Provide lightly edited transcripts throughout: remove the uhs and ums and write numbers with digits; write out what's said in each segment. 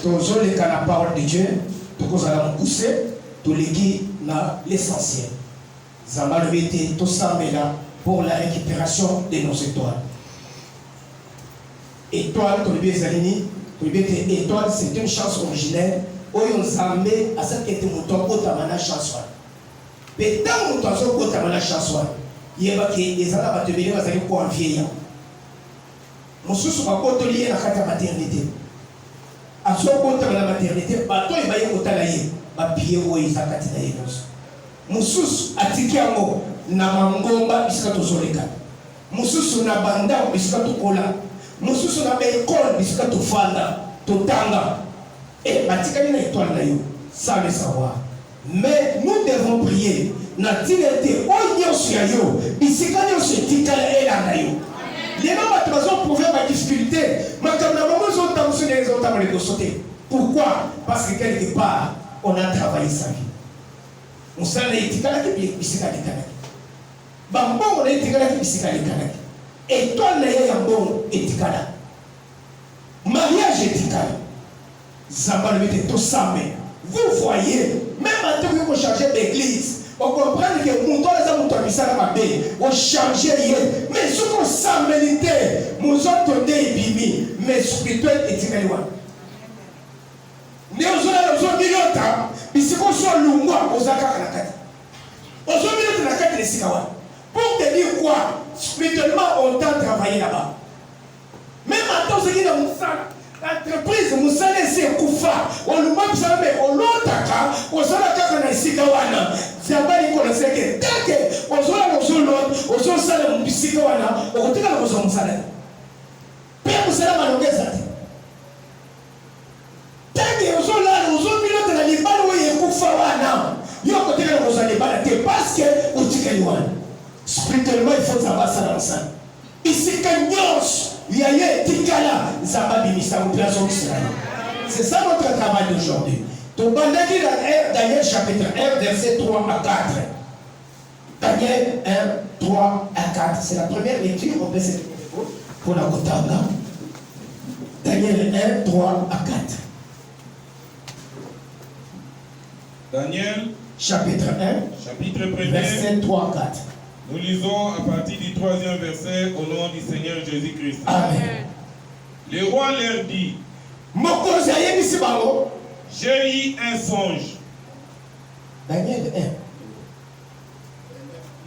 toujours les la parole de Dieu, tout ce qu'on a poussé, tout les dans l'essentiel. Zamba le été, tout ça mais là pour la récupération de nos étoiles. Étoile, tout le bien Zalini, tout le bien étoile, c'est une chance originelle. Où on s'amène à ce qui était mon temps, au tamana chanson. Mais tant mon temps, au tamana chanson, il y a des gens qui te viennent à aller pour un vieillard. Mon sous va pas te lier à la maternité. À ce compte de la maternité, bateau il va y avoir talaye, ma pied ou il va catiner. Mon sous a tiqué à mot, na mangomba bisca to soleka. Mon sous na banda bisca to kola. Mon sous na école bisca to fanda, to tanga. Et batikani na étoile na yo, sans le savoir. Mais nous devons prier. Na tinete o nyosu ya yo, bisika nyosu tikala ela na yo. Les gens ont prouvé ma difficulté. Pourquoi? Parce que quelque part, on a travaillé sa vie. On s'en est dit que on est dit que et toi, bon etikala. Mariage etikala. Zamba le mette tout ça, mais vous voyez, même à tout que vous changez d'église. On comprend que mon temps les amours de ça ma bé, on changeait hier, mais ce qu'on s'aménité, mon autre né bimi, mais spirituel et tirelwa. Nous avons minota, mais c'est qu'on soit lungwa aux akaka nakati. Aux minota nakati les sikawa. Pour te dire quoi, spirituellement on t'a travaillé là-bas. Même maintenant ce qui est dans mon sang. L'entreprise, vous savez, c'est Koufa. On nous dit que on l'otaka, on s'en a qu'à la Sikawana. C'est un bail qu'on a fait que, tant que, on s'en a l'autre, on s'en a l'autre, Sikawana, on continue à vous en salaire. Père, vous savez, ma longueur, ça. Tant que, on s'en a l'autre, on a les balles où il y a Koufa, il y a côté de vous allez balader parce que, on dit qu'il y a spirituellement, il faut savoir ça dans ça. Ici, quand Yaye Tikala, c'est ça notre travail d'aujourd'hui. Donc, Daniel chapitre 1, verset 3 à 4. Daniel 1, 3 à 4. C'est la première lecture, on peut cette pour la Kotanga. Daniel 1, 3 à 4. Daniel chapitre 1, verset 3 à 4. Nous lisons à partir du 3e verset au nom du Seigneur Jésus-Christ. Amen. Le roi leur dit, j'ai eu un songe. Daniel 1.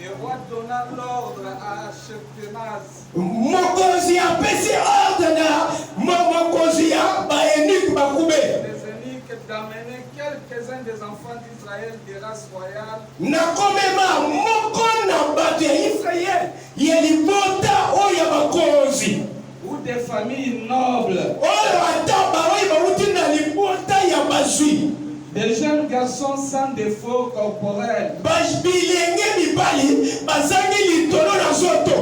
Le roi donna l'ordre à Ashpenaz. Mokozi a pesi ordre na mokozi a ba enik ba kube. Les eunuques d'amener quelques-uns des enfants d'Israël des races royales. Na komema moko na bato ya Israël ya libota oya bakozi. Ou des familles nobles. Oyo ata ba oyo ba uti na libota ya bazwi. Des jeunes garçons sans défaut corporel. Bilenge mibali bazangi litolo na zoto.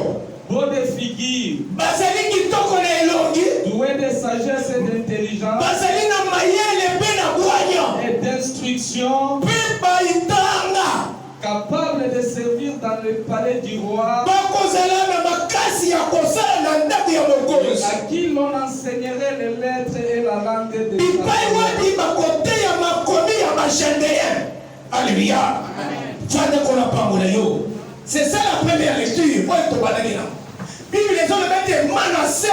Beaux de figure. Bazali kitoko na elongi. Doués de sagesse et d'intelligence. Bazali na mayele pe na bwanya. Et d'instruction. Pe ba itanga. Capable de servir dans le palais du roi. Bakozala na makasi ya kosala na ndaku ya mokonzi. À qui l'on enseignerait les lettres et la langue de Bipai wadi bakote ya makomi ya machandéen. Alléluia. Fane kona pangola yo. C'est ça la première lecture. Ouais, to banana. Bible les hommes mettent Manassé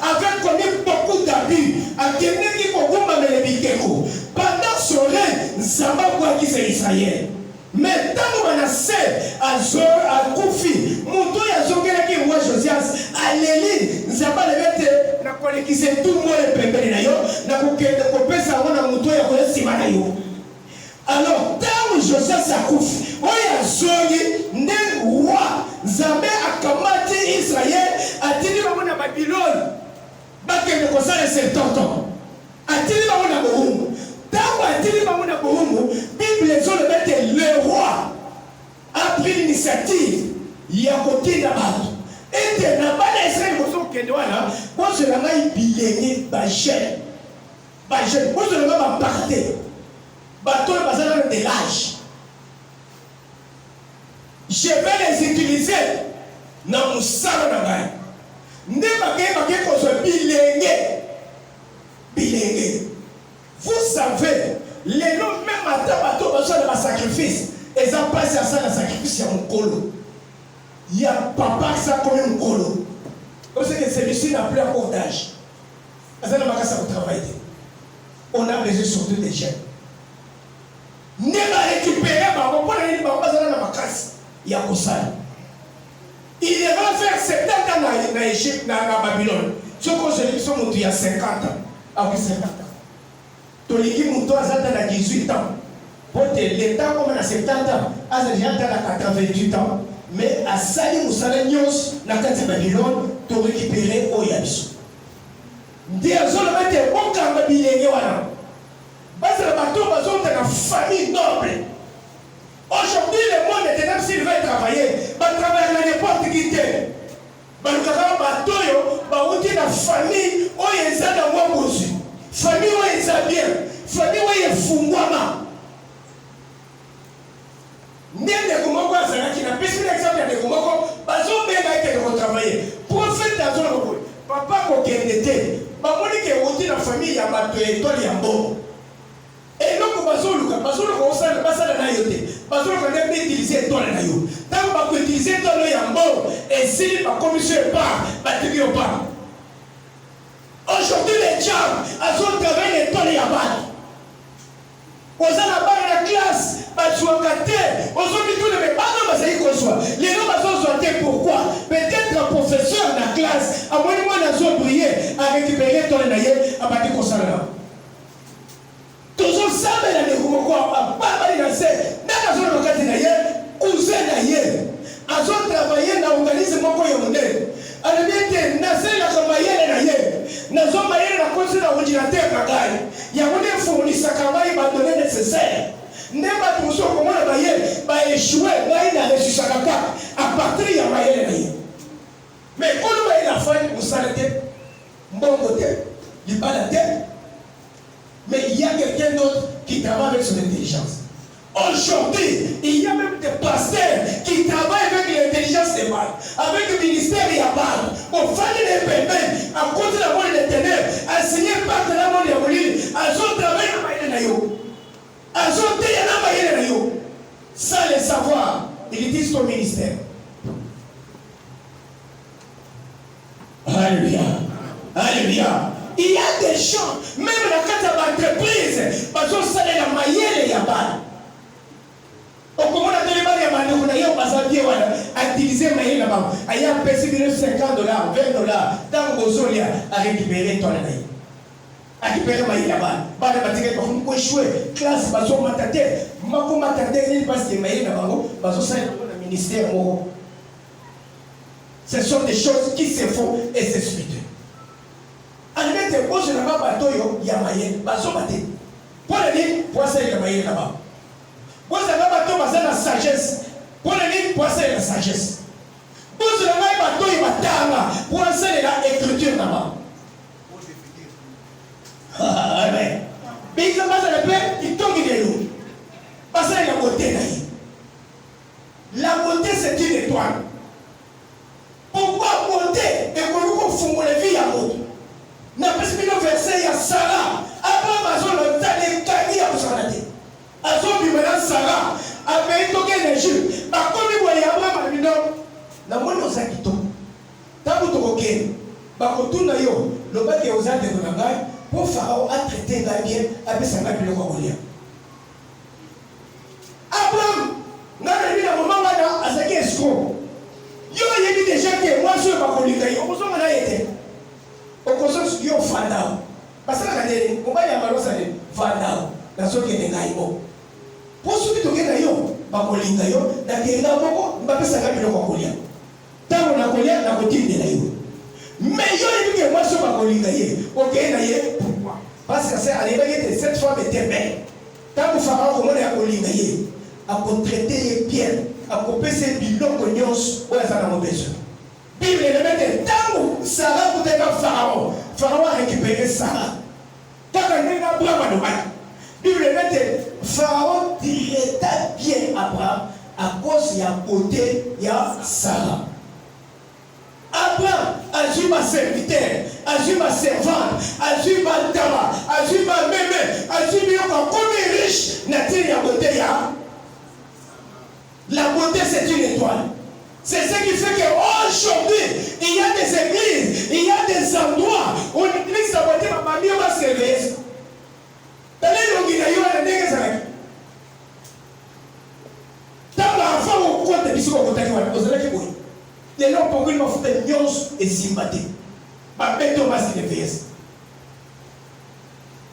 avec commis beaucoup d'abus. A quelqu'un qui kogumba melebikeko. Pendant son règne, Zamba quoi qui c'est Israël. Mais tant que Manassé a Koufi, Moutou ya zongela ki roi Josias, Aléli, Zamba le mette na kolekise tout le monde pembeni na yo, na kokende kopesa wana Moutou ya kolesima na yo. Alors, tant que Josias a Koufi, oya zongi, ne roi, Zambé a kamati Israël, a tini na Babylone, bakende kosala 70 ans. A tini na Bohungu. Tant que tini na Bohungu, Bible les hommes mettent le roi a pris l'initiative. Il y a côté d'abord. Et de la bas d'Israël, vous savez que moi je l'ai bilé, Bachel. Bachel, moi je l'ai parté. Bateau le bazar de l'âge. Je vais les utiliser dans mon salon. Ne pas que qu'on soit bilingue. Bilingue. savez, les noms même à Tabato, besoin de ma sacrifice. Et ça passe à ça, le sacrifice, il y a mon colo. Il y a papa qui ça comme un colo. Parce que celui-ci n'a plus encore d'âge. Ça n'a pas qu'à travailler. On a besoin surtout des jeunes. Ne va récupérer, il y a ça. Il va faire 70 ans en Égypte, en Babylone. Ce qu'on se dit, il y a 50 ans. Ah oui, 50 ans. Toliki Mouto a 18 ans. L'État, comme à 70 ans, a déjà 88 ans. Mais à Sali Moussalanios, la carte de Babylone, tu récupérer au Yabiso. Désolé, tu es bon quand Babylone est là. Parce que le bateau est une famille noble. Aujourd'hui, le monde est ténèbres s'il veut travailler. Il va travailler à n'importe qui. Il va travailler dans une famille où il y a des gens qui sont famille où il y a bien. Famille où il y a fungwama. N'est-ce pas qui n'a pas d'exemple de Kumoko, bazo benga qui doit travailler. Prophète dans le papa ko kendete. Ba moni ke woti na famille ya bato étoile ya mbo. Et donc bazo luka on sala basala na yote. Bazo ko ne utiliser étoile na yo. Tant ba ko utiliser étoile ya mbo et si ba commission pas, ba tiki pas. Aujourd'hui les gens azo travailler l'étoile ya bato. Aux alentours de la classe, aujourd'hui tous les gens les gens sont pourquoi? Peut-être un professeur de la classe, à moins de moi, ils ont prié à récupérer ton naïe à partir de ça. Tous les gens savent la négociation, à pas mal danser, dans la zone locale naïe, cousin naïe, à zone travailler dans l'organisme mon coyonné. Alors bien que nase la kamaye naïe, nazo maye la cause la ordinateur kagari, ya wone fournisseur kamaye ba donner nécessaire. Ne pas tout ça comment le bailler va échouer là il a reçu sa carte à partir ya maye naïe. Mais quand le bailler la fin vous s'arrêtez bon côté, il pas la tête. Mais il y a quelqu'un d'autre qui travaille avec son intelligence. Aujourd'hui, il y a même des pasteurs qui travaillent avec l'intelligence des balles, avec le ministère et la balle, pour faire les paiements, à cause de la mort des ténèbres, à signer par de la mort des moulines, à son travail à maïle naïo, à son téléphone à maïle naïo. Sans le savoir, il dit son ministère. Alléluia. Alléluia. Il y a des gens, même dans la entreprise, parce que ça est la maïle et la balle. Comment on a donné à utiliser maïs là-bas. Il y a un PC de $50, $20, dans le besoin à récupérer ton maïs. À récupérer maïs là-bas. Pas de bâtiment, pour échouer. Classe, parce qu'on m'a tâté. Ma m'a tâté, il passe des maïs là-bas. Parce que ça est le ministère. Ce sont des choses qui se font et se suivent. En fait, quand je n'ai pas bateau, il y a maïs. Parce qu'on m'a tâté. Pour le dire, pour ça, il y a maïs là-bas. Vous avez un bateau basé dans la sagesse. Pour le livre, pour ça, la sagesse. Vous avez un bateau qui va pour ça, l'écriture là-bas. Amen. Mais ils ont pas de paix, ils tombent de l'eau. Parce que la beauté, la beauté, c'est une étoile. Pourquoi beauté? Et pour nous, on fout les vies à l'autre. N'a pas le verset, il y a Sarah. Après, Mazon, le temps des cahiers à vous en aller. Azo bimana Sarah avait toqué l'Égypte. Par contre, il voyait Abraham Abidon. La moine aux acquitons. Tant que tu regardes, par contre, le bac est aux ailes de Gonagaï. Pour Pharaon a traité bien avec sa mère de l'Okolia. Abraham n'a pas vu la maman à ce qui est escroc. Il y a dit déjà que moi je suis pas connu. On s'en a été. On consomme ce qui est au Fandao. Parce que on va y avoir ça de Fandao. Dans ce qui est des gaïbos. Pour ceux qui toquent d'ailleurs, bakolinga yo, d'ailleurs moko, mbapé ça gagne le kokolia. Tant on a kolia, la côté de l'aïo. Mais yo il dit que moi je suis bakolinga yé, ok naïe, pourquoi? Parce que c'est à l'époque cette femme était belle. Tant que Pharaon comment a kolinga yé, a traité bien, a coupé ses bilons cognos, ouais ça n'a pas besoin. Bible le met tant que Sarah peut être Pharaon, Pharaon a récupéré Sarah. Tant qu'on est Abraham à Bible met Pharaon traita bien Abraham à cause de la beauté de Sarah. Abraham a vu ma serviteur, a vu ma servante, a vu ma dama, a vu ma mémé, a vu mafuta nyonso esimba te babeto basi de vs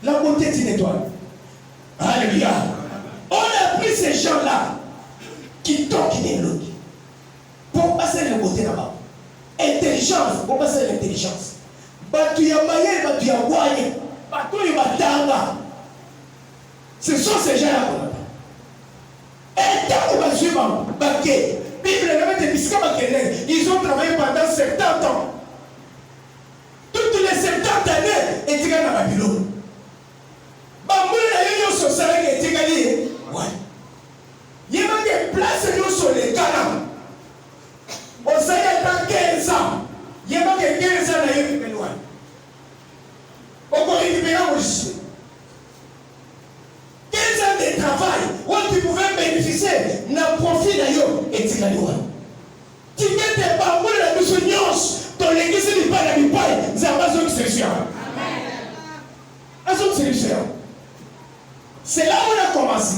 la beauté est une étoile. Alléluia. On a pris ces gens-là qui toquent des l'autre pour passer la beauté là-bas. Intelligence, pour passer l'intelligence. Batu ya maye, batu ya waye, batu ya batanga. Ce sont ces gens-là qu'on appelle. Et tant qu'on va suivre, ils ont travaillé pendant 70 ans. Toutes les 70 années, et tu gagnes à Babylone. Il y a des places sur les canaux. On s'est dans 15 ans. Il y a des 15 ans à y loin. On connaît bien aussi. 15 ans de travail, où tu pouvais bénéficier d'un profit d'ailleurs et tu gagnes loin. Tu n'étais pas bon la mission, ton l'église n'est pas la bipaille, c'est un besoin de solution. C'est là où on a commencé.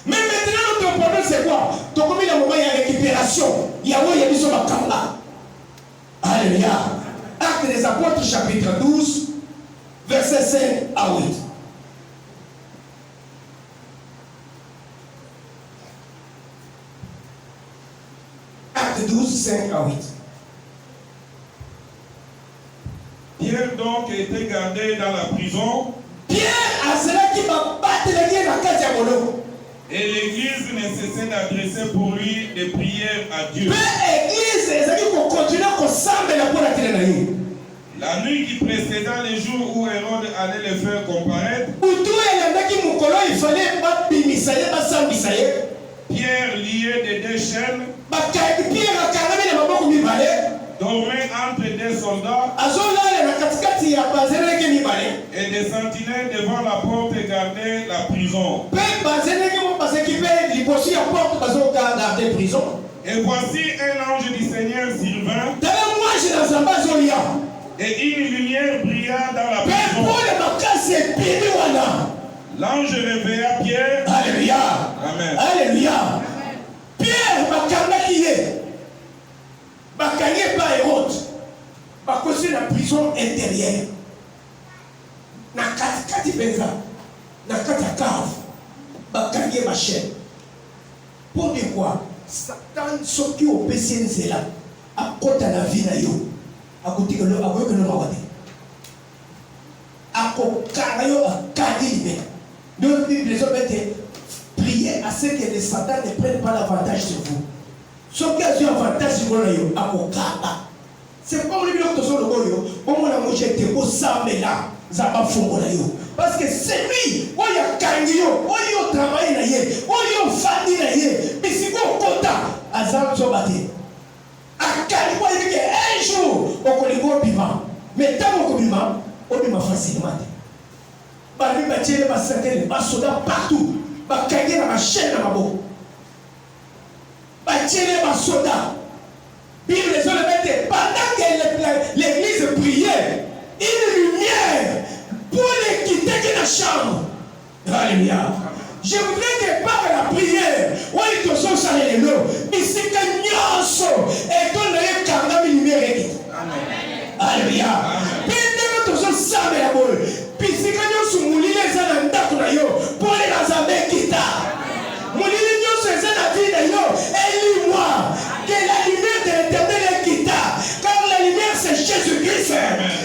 Mais maintenant, notre problème, c'est quoi? Donc, comme il y a un moment, il y a récupération. Il y a où il y a des choses à Kamba. Alléluia. Actes des Apôtres, chapitre 12, versets 5 à 8. Actes 12, 5 à 8. Pierre donc était gardé dans la prison. Pierre a cela qui m'a battu la guerre à Katiamolo. Et l'église ne cessait d'adresser pour lui des prières à Dieu. La nuit qui précéda les jours où Hérode allait les faire comparaître, Pierre, lié de deux chaînes, dormait entre des soldats et des sentinelles devant la porte et gardaient la prison. Et voici un ange du Seigneur survint et une lumière brilla dans la prison. L'ange réveilla Pierre. Alléluia. Amen. Alléluia. Pierre, bakangé par Hérode, bakosi la prison intérieure. Na kati benza, na kati cave, bakangé ma chaîne. Pour dire quoi? Satan soki au PCNC là, à côté de la vie na yo, à côté de l'eau, à côté de l'eau mawade. À côté de l'eau, à kadi libé. Donc les hommes étaient priés à ce que les Satan ne prennent pas l'avantage sur vous. Ce qui a eu avantage sur vous, c'est pas le bloc de son logo, on a mangé des beaux samés là, parce que c'est lui, où il y a Kangio, où il y a travail, où il y a famille, mais si vous comptez, Azam Sobati, à Kangio, il y a un jour, on connaît vos piments, mais tant qu'on piment, on piment facilement. Bali Batiele, Bassatel, Basoda partout, Bakangé dans ma chaîne à ma boue. Batiele, Basoda. Bible les hommes mettaient, pendant que l'église priait, une lumière pour les quitter de la chambre. Alléluia. Je voudrais que par la prière, où ils te sont salés les lots, mais c'est que Nyoso et ton œil carnal lumière. Alléluia. Puis nous te sont salés la boue. Puis c'est que Nyoso moulin les anandats pour les razabés quitta. Moulin Nyoso les anandats d'ailleurs, et moi que la lumière de l'éternel est quitta. Car la lumière c'est Jésus-Christ.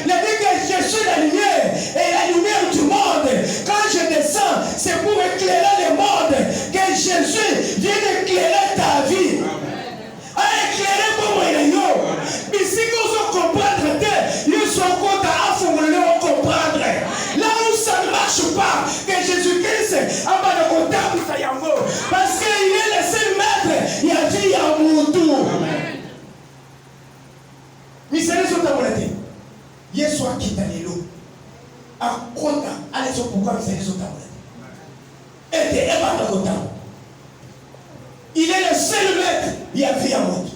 Il dit que je suis la lumière et la lumière du monde. Quand je descends, c'est pour éclairer le monde. Que Jésus vient éclairer ta vie. À éclairer pour moi. Mais si vous comprendre, ils sont contents à comprendre. Là où ça ne marche pas, que Jésus-Christ a pas de contact pour ça. Parce qu'il est le seul maître. Il a dit à Moutou. Miséricorde sur ta volonté. Yeswa Kitanelo. À Kota, allez sur pourquoi miséricorde sur ta volonté. Et t'es Eva de Kota. Il est le seul maître. Il a vu à Moutou.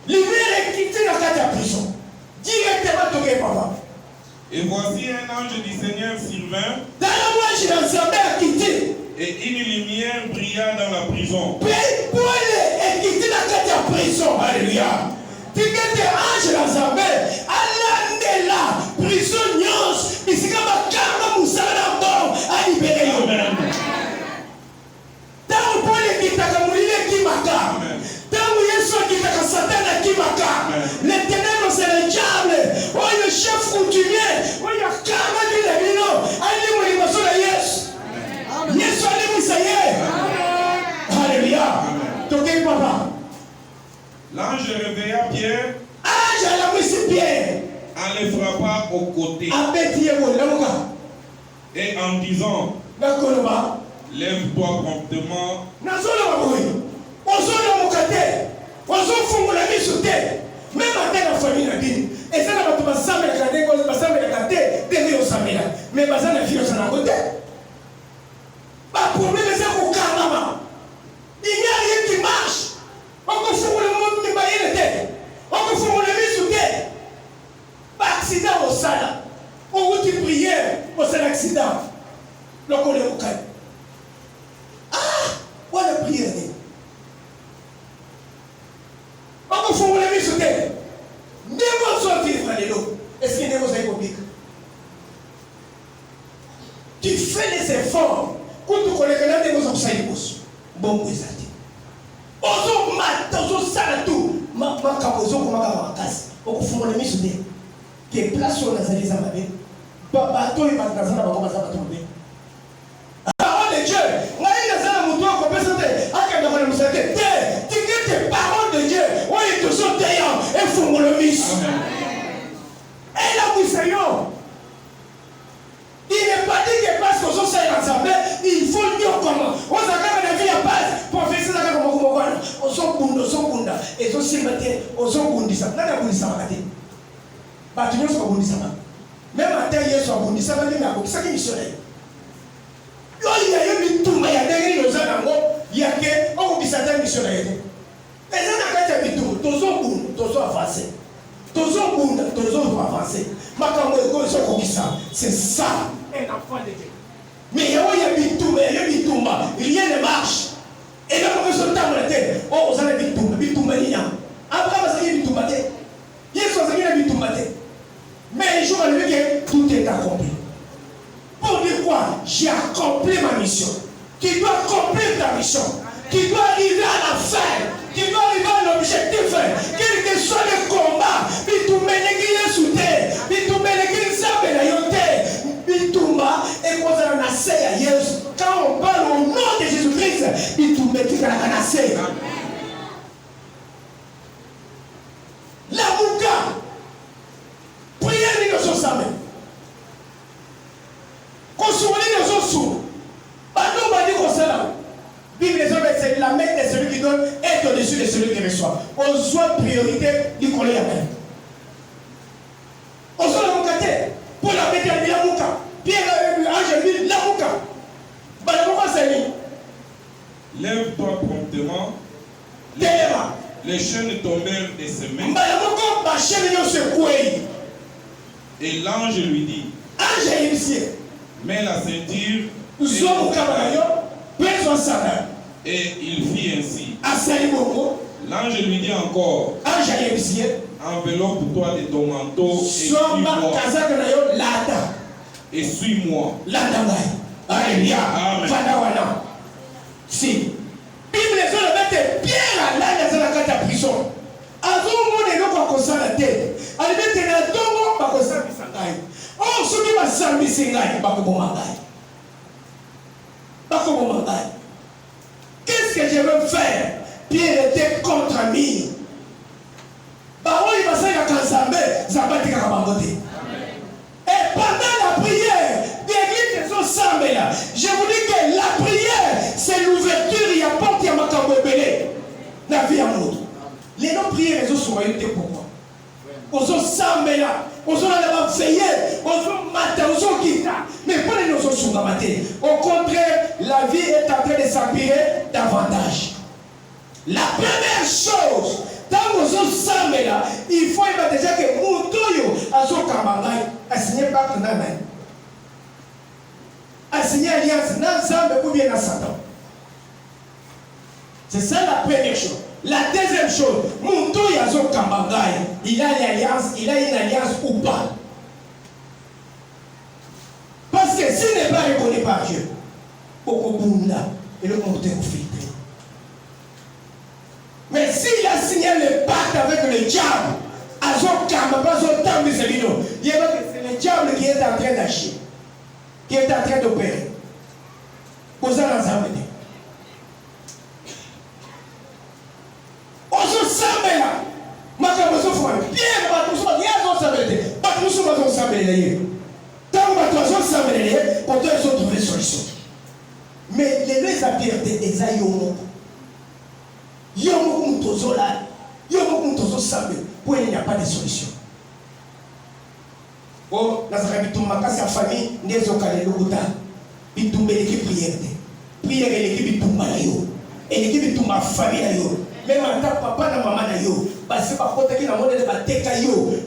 Lumière est quitté dans la prison. Directement toqué papa. Et voici un ange du Seigneur survint. Dans la moi, j'ai ensemble à quitter. Et une lumière brilla dans la prison. Alléluia. Tingete ange la zambe alandela prison nyos bisika bakanga musala na bon a libéré yo. Tango pole kitaka mulile kimaka. Tango Yesu kitaka Satan kimaka. Les ténèbres c'est le diable. Oh le chef coutumier, oh ya kama dile bino, ali muli masola Yesu. Yesu ali musaye. Alléluia. Tokei papa. L'ange réveilla Pierre en le frappant au côté et en disant, lève-toi promptement. Il n'y a rien qui marche. On peut faire le monde qui va y aller. On peut faire le mise pas accident au sala. On route de prière, on c'est l'accident. Donc on est au calme. Ah, on a prié. On peut faire le mise N'est-ce pas vivre à l'élo. Est-ce qu'il n'est pas économique? Tu fais les efforts. Quand tu connais que là, tu es obsédé. Bon, vous êtes. Ozo mat, ozo sala tout. Ma kabozo kuma ka makasi. Okufunga le miso de. Que place sur la zaliza mabe. Ba to y ba nazana ba ko bazaba to be. Parole de Dieu. Ngai nazana muto ko pesate. Aka na ko musate. Tu que parole de Dieu. Oui, tu so tayant et funga le miso. Et là vous savez. Il n'est pas dit que parce qu'on s'est ensemble, il faut le dire comment. On s'est quand même vie à base pour faire ça comme on s'en bunda, et on s'est battu, on s'en bundi ça. N'a pas bundi ça matin. Bah tu ne sais pas bundi ça. Même à terre hier soir bundi ça va lui mais ça qui missionnaire. Il y a eu tout mais il y a derrière nos amis il y a que on dit ça d'un missionnaire. Mais ça n'a pas été tout. Tous on bunda, tous on avancé. Tous on bunda, tous on avancé. C'est ça, un enfant de Dieu. Mais il y a Bitouma, rien ne marche. Et là, on se tape la tête. Oh, vous avez Bitouma, Abraham a dit Bitouma. Yesu a dit Bitouma. Mais un jour, il dit que tout est accompli. Pour dire quoi? J'ai accompli ma mission. Tu dois accomplir ta mission. Tu dois arriver à la fin. Tu dois arriver à l'objectif. Quel que soit le combat, Bitouma est soutenu. Bitouma est Zambé la yote. Bitouma est posé à Nassé à Yesu. Quand on parle au nom de Jésus-Christ, Bitouma est à Nassé. La Mouka. Priez les nos Zambé. Consommez les nos sous. Nous va dire qu'on s'est là. Bible les hommes, c'est la main de celui qui donne est au-dessus de celui qui reçoit. On soit priorité du collègue à main. On soit la Moukate. Pour la bête de la Mouka. Pierre, Angèle, la Mouka. Bah, la Mouka, c'est lui. Lève-toi promptement. Les chaînes tombèrent de ses mains. Bah, la Mouka, ma chaîne est secouée. Et l'ange lui dit, Angèle, ici. mets la ceinture. Et il fit ainsi. L'ange lui dit encore, enveloppe-toi de ton manteau et suis-moi. Alléluia. Si. Bible les hommes mettent Pierre à l'âne dans la carte à prison. Avant mon élo pour qu'on s'en la tête. Elle mettait la tombe pour qu'on s'en la. Oh, ce qui va s'en misser là, il va pour mon qu'est-ce que je veux faire? Pierre était contre lui. Et pendant la prière, l'église des ensembles, je vous dis que la prière, c'est l'ouverture, il y a porte, il y a ma cambobélé. La vie à l'autre. Les non prières, les autres sont réunies pourquoi? Aux ensembles là. Aux gens là veiller, aux gens matin, aux gens qui mais pas les notions sur la matinée. Au contraire, la vie est en train de s'empirer davantage. La première chose, dans vos ensembles là, il faut déjà que Moutoyo a son camarade a signé par Nana. a signé alliance dans Zambé ou bien dans Satan. C'est ça la première chose. La deuxième chose, Moutou Yazo Kambangay, il a une alliance ou pas. Parce que s'il n'est pas reconnu par Dieu, Okobunda et le monde est filtré. Mais s'il a signé le pacte avec le diable, c'est le diable qui est en train d'agir, qui est en train d'opérer. Vous allez ensemble. Mais les deux apiertes des aïons, pour il n'y a pas de solution. Oh, dans la famille, nous avons l'équipe prière. Prière et l'équipe Tumalayo. Et l'équipe Tuma famille. Même en tant que papa et maman, parce que par contre,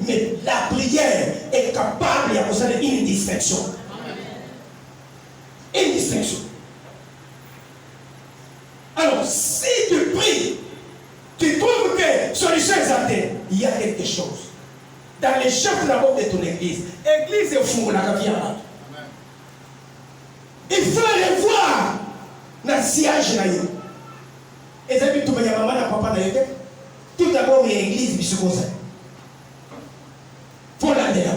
mais la prière est capable de faire une distinction. Une distinction. Alors, si tu pries, tu trouves que solution est certaine, il y a quelque chose. Dans les chefs d'abord de ton église, l'église est fou, la caviar. Il faut aller voir dans le siège. Et ça, tout le maman et papa, tout d'abord, il y a l'église, il faut l'aller là.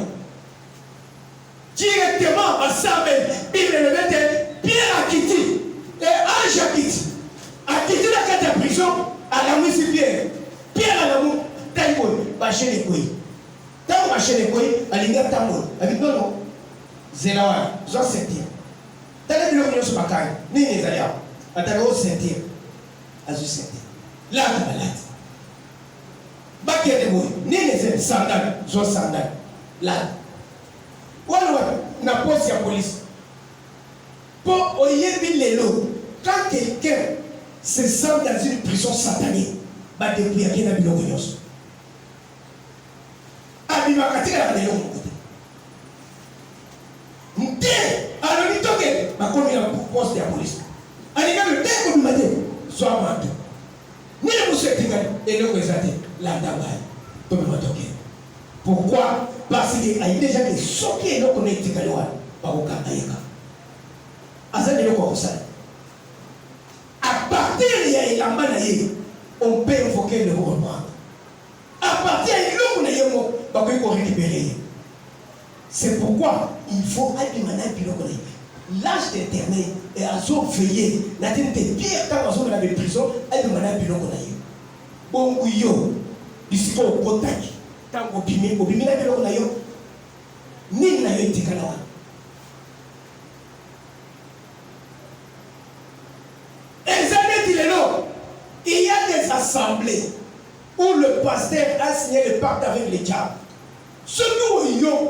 Directement, à ça même, Bible le met Pierre à Kiti, et Ange à Kiti. À Kiti, la carte de prison, à la mousse Pierre. Pierre à la mousse, Taïboy, Baché les couilles. Tant Baché les couilles, à l'ingap Tamoul. Avec non, Zélawa, j'en sentir. T'as les billes sur ma caille, ni les aléas. À ta grosse sentir. À je sentir. Là, tu vas là. Baké de mouilles, ni les sandales, j'en sandales. Là. On a posé la police. Pour quand quelqu'un se sent dans une prison satanée, il va débrouiller avec un bilon de yos. Abimakati la de l'homme. M'té, alors il toque, ma commune a poste de la police. Alors il y a le temps comme matin, soit manteau. Ni le monsieur est et le présenté, la dame, comme il m'a toqué. Pourquoi? Parce qu'il y a déjà des soquets et qu'on est ticalois par au Kakaïka. À partir de la manaïe, on peut invoquer le reprendre. À partir de là, on peut récupérer. C'est pourquoi il faut aller l'âge d'éternel et à son veiller. La tête de pierre quand on a des prisons, elle demande à Pilon. Bon, oui, ici, au contact. Tant qu'on bimé, au bimé, ni la yéti kalawa. Il y a des assemblées où le pasteur a signé le pacte avec les diables. Ceux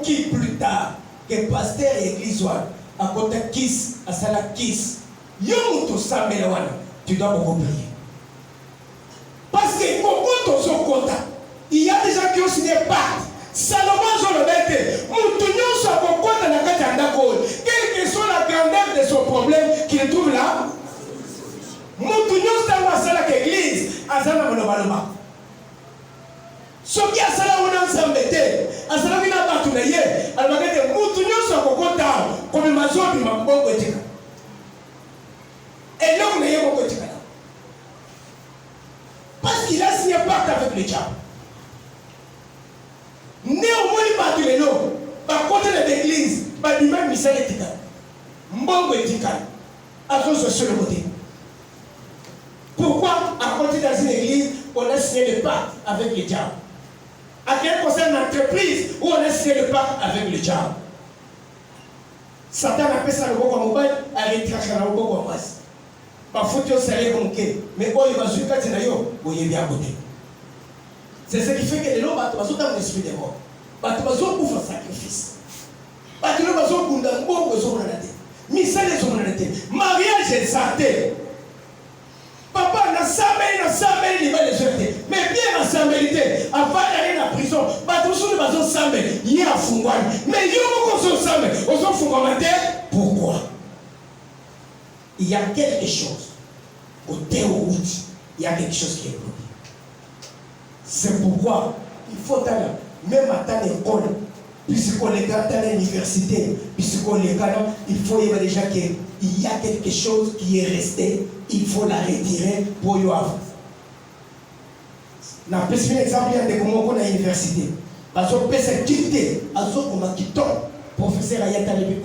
qui plus tard, que pasteur et l'église à côté kiss, à sala kiss, tu dois beaucoup prier. Parce que il y a des gens qui ont signé pacte. Salomon je le mette. Quelle que soit la grandeur de son problème qu'il trouve là, l'église a ça dans le ce qui a ça là on a ensemble à ça là on a battu hier alors que mutunyo so kokota comme mazo bi mambongo etika et là on est beaucoup etika parce qu'il a signé pacte avec le diable. Néanmoins battu les noms par côté de l'église par lui même misère etika mbongo etika à cause sur le côté. Pourquoi, à côté dans une église, on a signé le pacte avec le diable? À quel concerne l'entreprise où on a signé le pacte avec le diable? Satan appelle ça le bon comme mobile, à l'étranger dans le bon comme masse. Parfois, tu as salé comme quai, mais oh, il va jouer quand il a eu, vous y est bien à côté. C'est ce qui fait que les gens sont dans l'esprit des morts. Ils sont pour faire sacrifice. Ils sont pour faire un bon besoin de la tête. Mais ça, les hommes de la tête. Mariage est santé. Papa n'a jamais il va les jeter. Mais bien dans sa vérité, avant d'aller dans la prison, tous les bazons s'amènent, il y a un fungouane. Mais il y a beaucoup de s'amènent, aux autres fungouanes. Pourquoi? il y a quelque chose. Côté route, il y a quelque chose qui est bloqué. C'est pourquoi il faut aller, même à ta école, puisqu'on est à l'université, puisqu'on est là, il faut y avoir déjà qu'il y a quelque chose qui est resté, il faut la retirer pour y avoir. Dans un exemple, il y a des gens à l'université. Parce qu'on peut se quitter, on a quitté, professeur Ayata Lebi,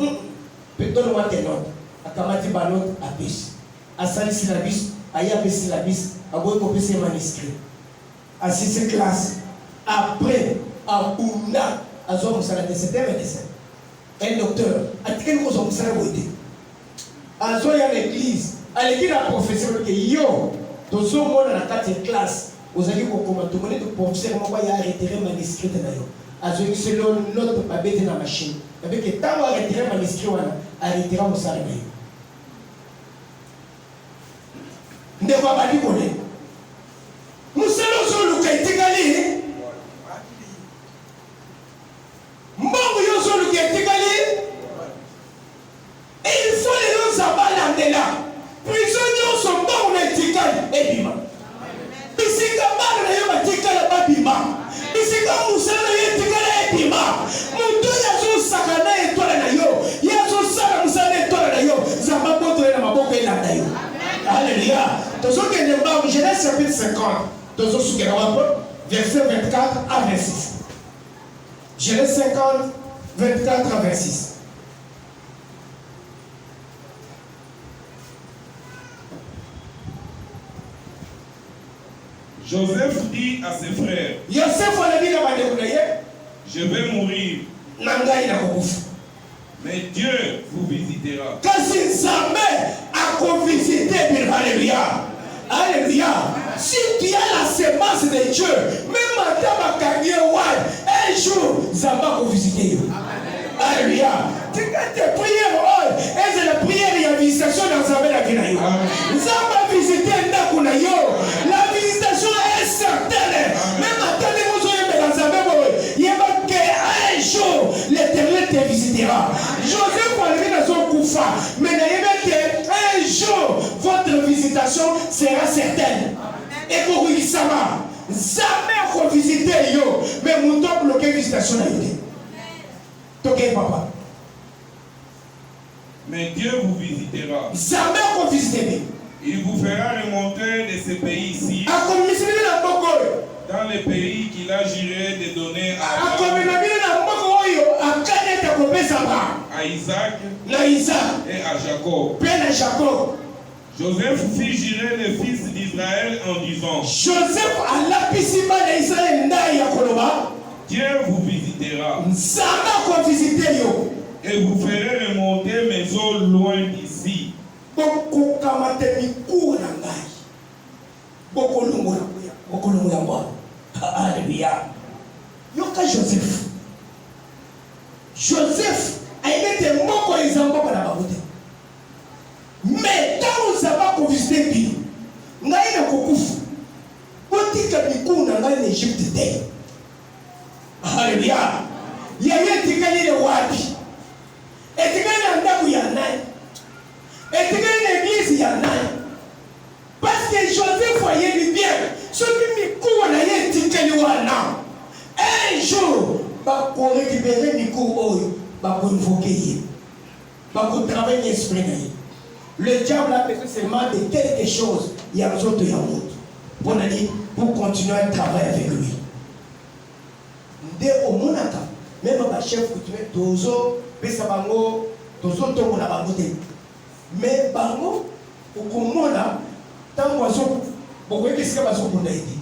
peut-être moi que non, à Kamati Balot, à Pis, à Sali Syllabus, à Yabe Syllabus, à Boyko PC manuscrit, à 6 classes, après, à Ouna, à Zom Salade, c'était médecin, un docteur, à quel chose on s'est voté, à Zoya l'église, à l'église la professeur, que yo, dans ce monde dans la 4e classe, vous allez comment tout le monde professeur moi il a retiré manuscrit d'ailleurs azoki selon notre babete na machine avec que tant à retirer manuscrit wana a retiré mon salaire ndeko badi kone musalo zo luka itikali mbongo yo zo luka itikali et il faut les gens s'abalent de là prisonniers sont morts na itikali et bima bisika bana na yo batikala babima bisika musala yo tikala ebima mutu yazo sakana etola na yo yazo sala musala etola na yo zamba boto na maboko elanda yo alléluia tozoke ne ba Genèse chapitre 50 tozosuke na wapo verset 24 à 26 Genèse 50 24 à 26. Joseph dit à ses frères, je vais mourir, mais Dieu vous visitera. Alléluia. Alléluia. Si tu as la sémence de Dieu, même un jour, Zamba vous visiter. Alléluia. Tu as tes prières, et c'est la prière, il y a visitation dans sa la vie. Zamba visiter la visitation est certaine. Même attendez vous dans sa il y a qu'un jour, l'Éternel te visitera. Joseph va arriver dans son koufa, mais un jour, votre visitation sera certaine. Et pour lui, ça va. Jamais revisiter, mais mon temps bloqué visitation à l'idée. Ok, papa. Mais Dieu vous visitera. Jamais revisiter. Il vous fera remonter de ce pays-ci dans les pays qu'il a juré de donner à Isaac et à Jacob. Joseph fit jurer les fils d'Israël en disant, Dieu vous visitera et vous ferez remonter mes eaux loin d'ici. Alléluia. Yoka Joseph. Joseph a été mort quand ils ont pas la baboute. Mais quand on s'est pas visiter Bill, n'a eu beaucoup. Botika bikou n'a pas l'Égypte. Alléluia. Il y a eu tikali le wapi. Et tikali n'andaku yanai. Et tikali l'église yanai. Parce que Joseph voyait bien. Ce qui me na ye tikali wana. Un jour, ba ko récupérer Mikou ba ko invoquer. Ba ko travailler l'esprit na ye. Le diable a besoin seulement de quelque chose. Il y a besoin de yamout. Pour continuer à travailler avec lui. Dès au monaka, même ba chef coutumier tozo pesa bango tozo tongo na bangote. Mais bango okomona tant oiseau beaucoup de ce que bazo kundaki.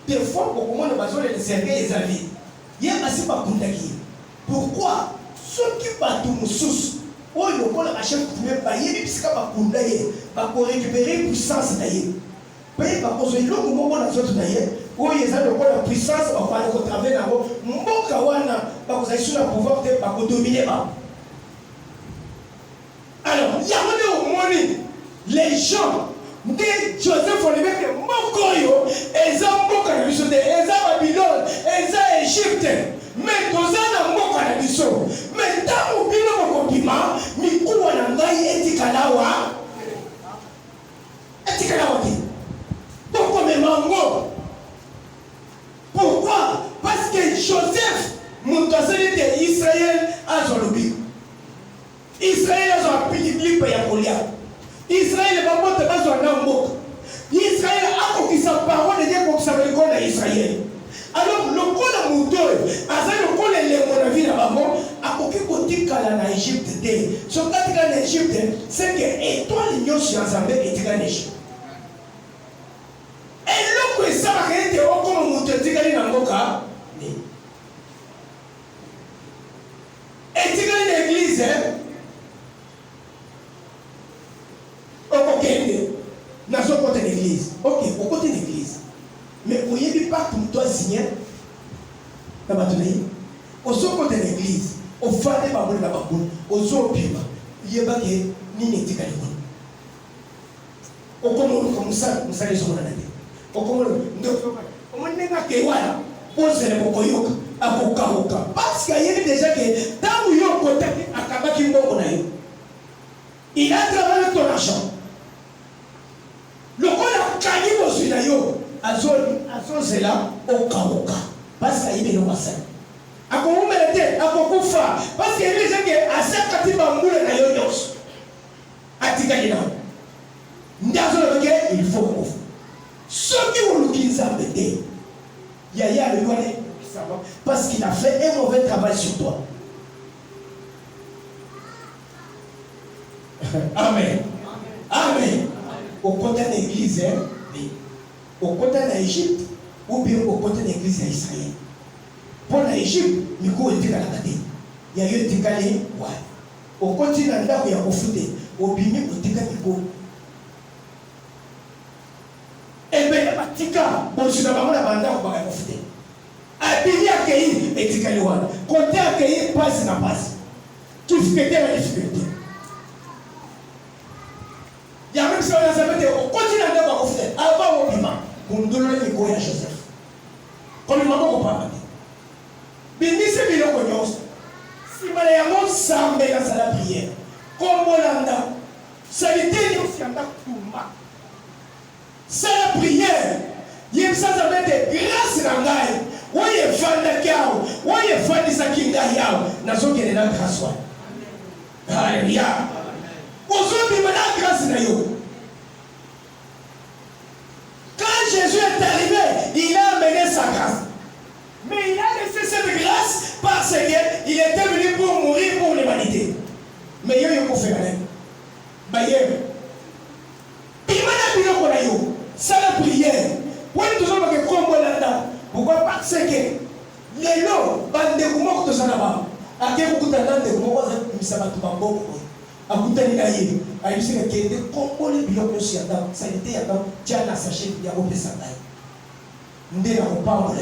Des fois beaucoup monde bazo les servir les avis. Il y a assez pas kundaki. Pourquoi ceux qui battent musus oh le bon la chef coutumier ba yebi pisika ba kundaye ba ko récupérer puissance na ye. Paye ba ko zo iloko mo na zoto na ye. Oh yeza le la puissance ba ko travailler na bo mboka wana ba ko zaishu na pouvoir de ba ko dominer ba. Alors, il y a les gens de Joseph Olivier Mokoyo, Eza Mboka na biso de Eza Babylone, Eza Égypte, mais Toza na Mboka na biso. Mais tant bino mokopima, mikuwa na ngai etikalawa Israël a pris lipe ya Goliath. Israël va monter dans un mboka. Israël a compris sa parole de Dieu comme ça veut dire Israël. Alors le coup de Moutoy, azali le coup de mon avis na bango, a compris côté kala na Égypte dé. So quand tu en Égypte, c'est que étoile nyo sur Zambé et tu en Égypte. Et le coup ça va être au comme Moutoy tu gagnes na mboka. Et tu gagnes l'église dans son côté d'église. Ok, au côté d'église. Mais vous n'avez pas pour toi signer. Au son côté d'église, au fond des baboules, au son pima, il y a pas que ni n'était qu'à l'école. Au comment comme ça, nous allons sur la tête. Au comment on n'est pas que voilà, posez le mokoyoka, à Bokaoka. Parce qu'il y a déjà que dans où il y a un côté à Kabaki Mokonayo, il a travaillé ton argent. Le coup de Kanibo Sunayo, Azon là au Kaoka. Parce qu'il y a des gens. A comment melete, a beaucoup fa. Parce qu'il y a des gens qui à cette katiba moule na yoyos. Atikayina. Ndazo le gars, il faut qu'on fasse. Ceux qui ont l'outil s'embêter, Yaya le connaît parce qu'il a fait un mauvais travail sur toi. Amen. Amen. Au côté de l'église, au côté de l'Égypte, ou bien au côté de l'église d'Israël. Pour l'Égypte, Miko était à la tête. Il y a eu des calés, ouais. Au continent, là où il y a un fouté, au bimi, au tika Miko. Et bien, il y a un tika, bon, je ne sais pas, on a bandé, on va un fouté. A bimi accueilli, et tika liwana. Côté accueilli, passe na passe. Difficulté à la difficulté. Il y a même si on a sabité, au continent, là où on a un fouté, avant au bima, pour nous donner Miko et Joseph. Comme le maman au papa. Bénissez biloko nyonso. Si mala yango sambe na sala prière. Kombolanda. Salité nyonso yanda kumba. Sala prière. Yemsa zabete grâce na ngai. Woye fanda kyao. Woye fandi sakinga yao. Nazokele na grâce wa. Alléluia. Ozobi mana grâce na yo. Quand Jésus est arrivé, il a amené sa grâce. Mais il a laissé cette grâce parce qu'il était venu pour mourir pour l'humanité. Mais il y a eu un fait. Bayer. Ça la prière. Pourquoi? Parce que les lots, bande comment que tu en as à quel bout de temps de comment ça va te bambo à bout de l'année à une seule qui était comme les bilans de Siata, ça a été à Tiana Saché, il y a au Pessandai. Nous n'avons pas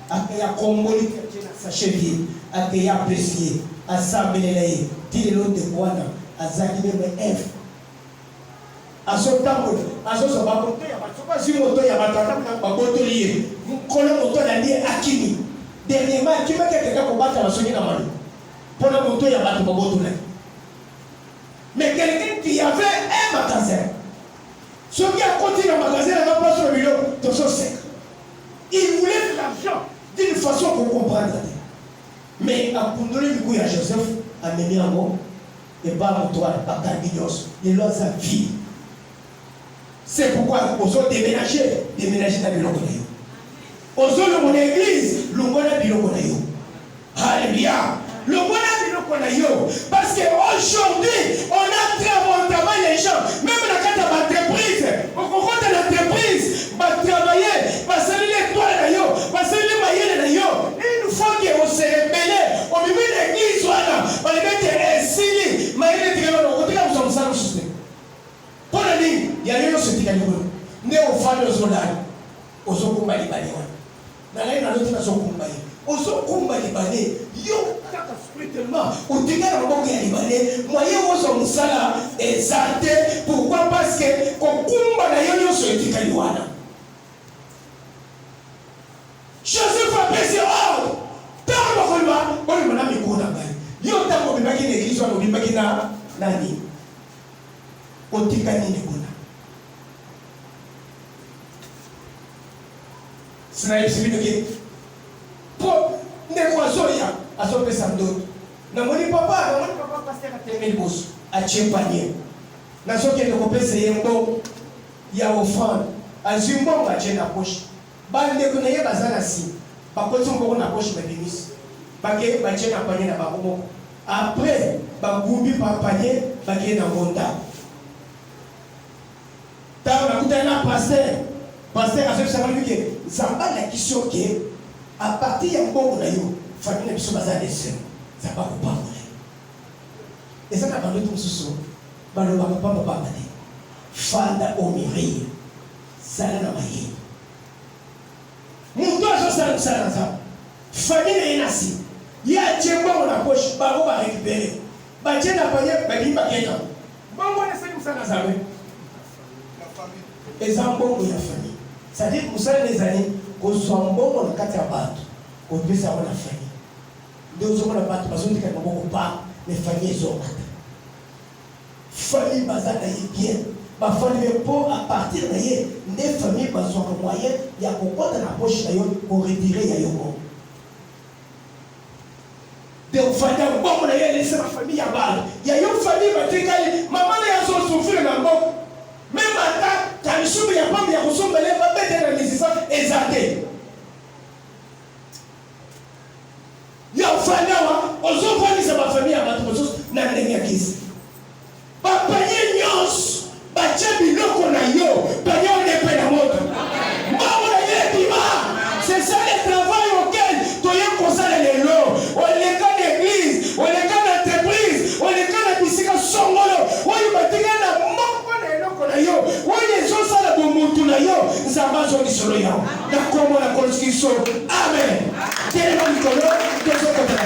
akaya komboli sa cheville akaya apprécier asambelele tilo de bwana azaki même F asotambo asoso bakoto ya batsoka si moto ya batata na bakoto lié mukolo moto na lié akini dernièrement kimaka keka ko bata basoni na manu pona moto ya bato bakoto na mais quelqu'un qui avait un magasin ce qui a continué le magasin n'a pas sur le milieu de son sec il voulait de l'argent d'une façon qu'on comprenne. Mais à Kundole du coup, il y a Joseph a mené un mot et pas mon toit, pas Carbinos, il a sa vie. C'est pourquoi on a déménagé dans le Lokonayo. On a mon église, l'Ongona du Lokonayo. Alléluia. L'Ongona du Lokonayo. Parce qu'aujourd'hui, on a travaillé les gens, même dans le cadre de l'entreprise, on compte l'entreprise, on va travailler, on va saluer l'étoile d'ailleurs, on va saluer les mailles d'ailleurs. Une fois qu'on s'est rebellé, on met l'église, on les met ici, mailles d'ailleurs, on continue à vous en faire. Pour la ligne, il y a rien qui est dit. Nous on fait nos zonages, on se combat les Libanais. Dans la ligne, on a son combat. On se combat les Libanais. Yo, spirituellement, on dit qu'il y a un Libanais. Moyen où on s'en sala exalté. Pourquoi? Parce que on combat la yo sur le Tikaliwana. Joseph a baissé hors. Tant que on m'a mis pour la balle. Yo, tant qu'on m'a mis l'église, on m'a mis la nani. On Tikani ne connaît. C'est là que pour les oiseaux, à son pesando, namoni papa pasteur atemeli boso atie panier nazokende kopesa ye mbongo ya offrande azwi mbongo atie na poche bandeko na ye baza na nsima bakoti mbongo na poche babimisi bakei batie na panier na bango moko après bagumbi pa panier bakei na ndako ntango nakutani na pasteur azobisaka bike nzamba alakisi yo ke a partir ya mbongo na yo famille na biso baza desema nzamba akopambola eza na bandoto mosusu balobaka pamba te fanda omirie zala na mayele moto azosala mosala na nzambe famille na ye na nsima ye atie mbongo na poche bango barécupere batie na panier babimi bakenda mbongo wana esali mosala na nzambe eza mbongo ya famille c'est-à-dire mosala ezali kozwa mbongo na kati ya bato kopesa yango na famille nde ozomona bato bazotika maboko pa me famille ezongata famille baza na ye bien bafandi me mpo a partir na ye nde famille bazwaka moyen ya kokota na poche na yo koretire ya yo mbongo de ofanda mbongo na ye elesa na famille ya balo ya yo famille batikali mama na ye azosufrile na mbongo même ata kamisumu ya pambe ya kosombele babete na misisa eza te ya ofanawa ozofandisa bafamille ya bato mosusu na ndenge ya kisi bapanye nyonso batie biloko na yo panye onepe na moto mbongo na ye ebima c'est ça le travail auquel toye kosala lelo oleka na église oleka na entreprise oleka na bisika songolo oyo batika na mbongo na eloko na yo oyo ezosala bomutu na yo nzambe azongisolo yawo na kombo na konsiso amen telema likolo tozokotana